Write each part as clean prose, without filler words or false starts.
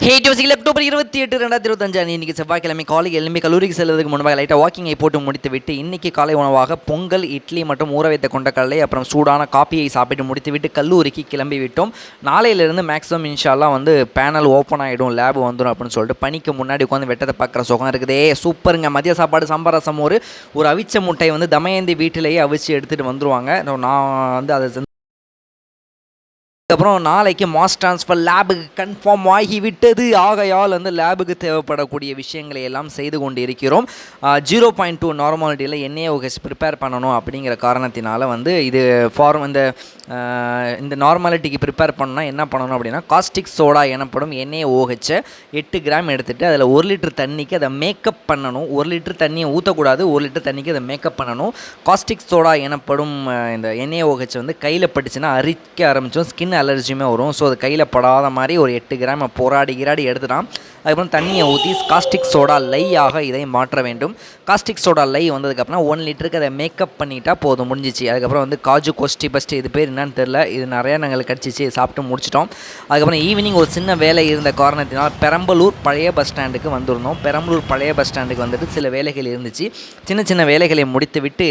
October 28, 2025 இன்னைக்கு செவ்வாய்க்கிழமை காலை எழும்பி கல்லூரிக்கு செல்வதற்கு முன்பாக லைட்டாக வாக்கிங்கை போட்டு முடித்துவிட்டு இன்னைக்கு காலை உணவாக பொங்கல், இட்லி மற்றும் ஊற வைத்த கொண்டக்கடலை அப்புறம் சூடான காப்பியை சாப்பிட்டு முடித்துவிட்டு கல்லூரிக்கு கிளம்பி விட்டோம். நாளையிலிருந்து மேக்ஸிமம் இன்ஷால்லாம் வந்து பேனல் ஓப்பன் ஆகிடும், லேப் வந்துடும் அப்படின்னு சொல்லிட்டு பனிக்கு முன்னாடி உட்காந்து வெட்டத்தை பார்க்குற சுகம் இருக்குதே, சூப்பருங்க. மதிய சாப்பாடு சாம்பார் ரசம் ஒரு அவிச்ச முட்டை வந்து தமயந்தி வீட்டிலேயே அவிச்சு எடுத்துகிட்டு வந்துடுவாங்க. நான் வந்து அதை அதுக்கப்புறம் நாளைக்கு மாஸ் ட்ரான்ஸ்ஃபர் லேபுக்கு கன்ஃபார்ம் ஆகிவிட்டது. ஆகையால் வந்து லேபுக்கு தேவைப்படக்கூடிய விஷயங்களை எல்லாம் செய்து கொண்டு இருக்கிறோம். 0.2 நார்மாலிட்டியில் NaOH ப்ரிப்பேர் பண்ணணும் அப்படிங்கிற காரணத்தினால வந்து இது இந்த நார்மாலிட்டிக்கு ப்ரிப்பேர் பண்ணணும்னா என்ன பண்ணணும் அப்படின்னா, காஸ்டிக் சோடா எனப்படும் NaOH 8 கிராம் எடுத்துகிட்டு அதில் 1 லிட்டர் தண்ணிக்கு அதை மேக்கப் பண்ணணும். 1 லிட்டர் தண்ணியை ஊற்றக்கூடாது, 1 லிட்டர் தண்ணிக்கு அதை மேக்கப் பண்ணணும். காஸ்டிக் சோடா எனப்படும் இந்த NaOH வந்து கையில் பட்டுச்சுன்னா அரிக்க ஆரம்பித்தோம், ஸ்கின் அலர்ஜியுமே வரும். ஸோ அது கையில் படாத மாதிரி ஒரு 8 கிராம் போராடி எடுத்துட்டான். அதுக்கப்புறம் தண்ணியை ஊற்றி காஸ்டிக் சோடா லையாக இதை மாற்ற வேண்டும். காஸ்டிக் சோடா லை வந்ததுக்கப்புறம் 1 லிட்டருக்கு அதை மேக்கப் பண்ணிட்டா போதும், முடிஞ்சிச்சு. அதுக்கப்புறம் வந்து காஜு கோஸ்டி பஸ்ட்டு, இது பேர் என்னன்னு தெரில, இது நிறையா நாங்கள் கடிச்சிச்சு, சாப்பிட்டு முடிச்சிட்டோம். அதுக்கப்புறம் ஈவினிங் ஒரு சின்ன வேலை இருந்த காரணத்தினால் பெரம்பலூர் பழைய பஸ் ஸ்டாண்டுக்கு வந்திருந்தோம். பெரம்பலூர் பழைய பஸ் ஸ்டாண்டுக்கு வந்துட்டு சில வேலைகள் இருந்துச்சு. சின்ன வேலைகளை முடித்து விட்டு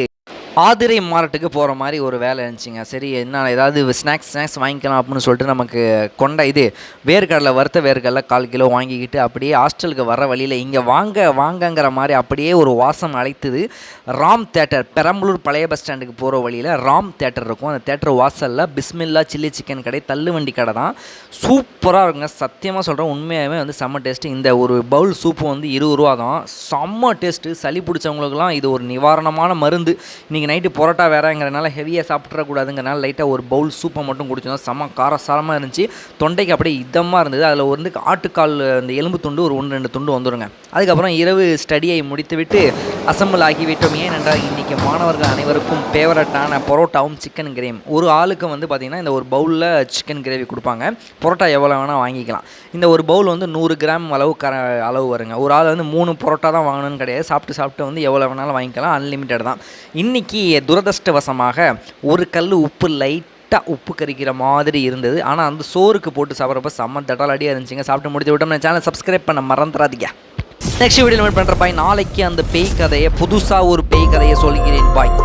ஆதிரை மார்ட்டுக்கு போகிற மாதிரி ஒரு வேலை இருந்துச்சுங்க. சரி, என்ன ஏதாவது ஸ்நாக்ஸ் வாங்கிக்கலாம் அப்படின்னு சொல்லிட்டு நமக்கு வேர்க்கடலை, வறுத்த வேர்க்கடலை 1/4 கிலோ வாங்கிக்கிட்டு அப்படியே ஹாஸ்டலுக்கு வர வழியில் இங்கே வாங்கங்கிற மாதிரி அப்படியே ஒரு வாசம் அழைத்துது. ராம் தேட்டர், பெரம்பலூர் பழைய பஸ் ஸ்டாண்டுக்கு போகிற வழியில் ராம் தேட்டர் இருக்கும். அந்த தேட்டர் வாசலில் பிஸ்மில்லா சில்லி சிக்கன் கடை, தள்ளுவண்டி கடை தான். சூப்பராக இருக்குங்க, சத்தியமாக சொல்கிறேன், உண்மையாகவே வந்து செம்ம டேஸ்ட்டு. இந்த ஒரு பவுல் சூப்பு வந்து 20 ரூபா தான், செம்ம டேஸ்ட்டு. சளி பிடிச்சவங்களுக்குலாம் இது ஒரு நிவாரணமான மருந்து. இன்றைக்கி நைட்டு பரோட்டா வேறங்கிறனால ஹெவியாக சாப்பிட்றக்கூடாதுங்கிறனால லைட்டாக ஒரு பவுல் சூப்பை மட்டும் குடிச்சோம். செம்ம காரசாரமாக இருந்துச்சு, தொண்டைக்கு அப்படியே இதமாக இருந்தது. அதில் வந்து ஆட்டுக்கால் அந்த எலும்பு துண்டு ஒரு 1-2 துண்டு வந்துடுங்க. அதுக்கப்புறம் இரவு ஸ்டடியை முடித்துவிட்டு அசம்பிள் ஆகிவிட்டோம். ஏனென்றால் இன்றைக்கி மாணவர்கள் அனைவருக்கும் ஃபேவரட்டான பரோட்டாவும் சிக்கன் கிரேவி. ஒரு ஆளுக்கு வந்து பார்த்திங்கன்னா இந்த ஒரு பவுலில் சிக்கன் கிரேவி கொடுப்பாங்க. பரோட்டா எவ்வளோ வேணால் வாங்கிக்கலாம். இந்த ஒரு பவுல் வந்து 100 கிராம் அளவு வருங்க. ஒரு ஆள் வந்து 3 பரோட்டா தான் வாங்கணும்னு கிடையாது, சாப்பிட்டு வந்து எவ்வளோ வேணாலும் வாங்கிக்கலாம், அன்லிமிட்டட் தான். இன்றைக்கி துரதிர்ஷ்டவசமாக ஒரு கல் உப்பு லைட்டாக உப்பு கறிக்கிற மாதிரி இருந்தது. ஆனால் அந்த சோறுக்கு போட்டு சாப்பிட்றப்ப செம்ம தட்டாலடியாக இருந்துச்சுங்க. சாப்பிட்டு முடித்து விட்டோம். நான் சேனல் சப்ஸ்கிரைப் பண்ண மறந்துடாதீங்க. நெக்ஸ்ட் வீடியோ மீட் பண்ணுற பாய். நாளைக்கு அந்த பேய் கதையை, புதுசாக ஒரு பேய் கதையை சொல்கிறேன் பாய்.